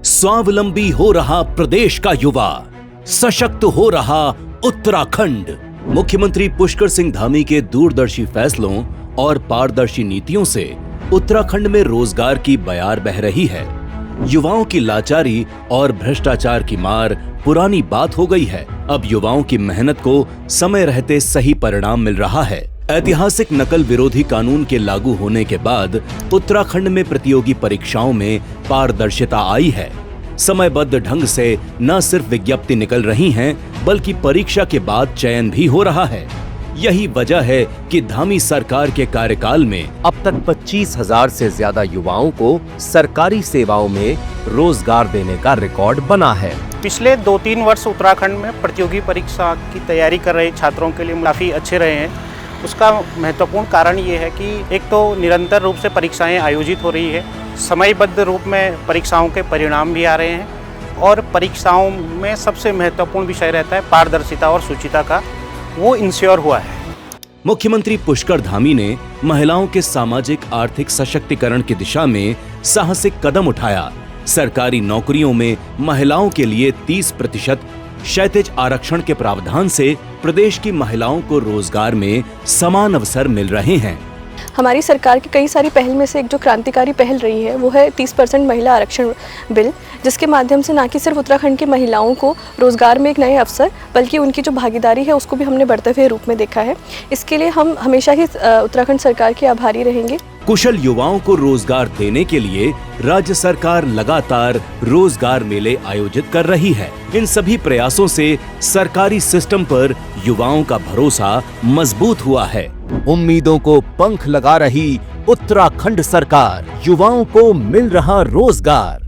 स्वावलंबी हो रहा प्रदेश का युवा, सशक्त हो रहा उत्तराखंड। मुख्यमंत्री पुष्कर सिंह धामी के दूरदर्शी फैसलों और पारदर्शी नीतियों से उत्तराखंड में रोजगार की बयार बह रही है। युवाओं की लाचारी और भ्रष्टाचार की मार पुरानी बात हो गई है। अब युवाओं की मेहनत को समय रहते सही परिणाम मिल रहा है। ऐतिहासिक नकल विरोधी कानून के लागू होने के बाद उत्तराखंड में प्रतियोगी परीक्षाओं में पारदर्शिता आई है। समयबद्ध ढंग से न सिर्फ विज्ञप्ति निकल रही हैं, बल्कि परीक्षा के बाद चयन भी हो रहा है। यही वजह है कि धामी सरकार के कार्यकाल में अब तक 25,000 से ज्यादा युवाओं को सरकारी सेवाओं में रोजगार देने का रिकॉर्ड बना है। पिछले 2-3 वर्ष उत्तराखंड में प्रतियोगी परीक्षा की तैयारी कर रहे छात्रों के लिए काफ़ी अच्छे रहे हैं। उसका महत्वपूर्ण कारण ये है कि एक तो निरंतर रूप से परीक्षाएं आयोजित हो रही है, समयबद्ध रूप में परीक्षाओं के परिणाम भी आ रहे हैं, और परीक्षाओं में सबसे महत्वपूर्ण विषय रहता है पारदर्शिता और शुचिता का, वो इंश्योर हुआ है। मुख्यमंत्री पुष्कर धामी ने महिलाओं के सामाजिक आर्थिक सशक्तिकरण की दिशा में साहसिक कदम उठाया। सरकारी नौकरियों में महिलाओं के लिए 30% क्षैतिज आरक्षण के प्रावधान से प्रदेश की महिलाओं को रोजगार में समान अवसर मिल रहे हैं। हमारी सरकार की कई सारी पहल में से एक जो क्रांतिकारी पहल रही है वो है 30% महिला आरक्षण बिल, जिसके माध्यम से न कि सिर्फ उत्तराखंड की महिलाओं को रोजगार में एक नए अवसर, बल्कि उनकी जो भागीदारी है उसको भी हमने बढ़ते हुए रूप में देखा है। इसके लिए हम हमेशा ही उत्तराखंड सरकार के आभारी रहेंगे। कुशल युवाओं को रोजगार देने के लिए राज्य सरकार लगातार रोजगार मेले आयोजित कर रही है। इन सभी प्रयासों से सरकारी सिस्टम पर युवाओं का भरोसा मजबूत हुआ है। उम्मीदों को पंख लगा रही उत्तराखंड सरकार, युवाओं को मिल रहा रोजगार।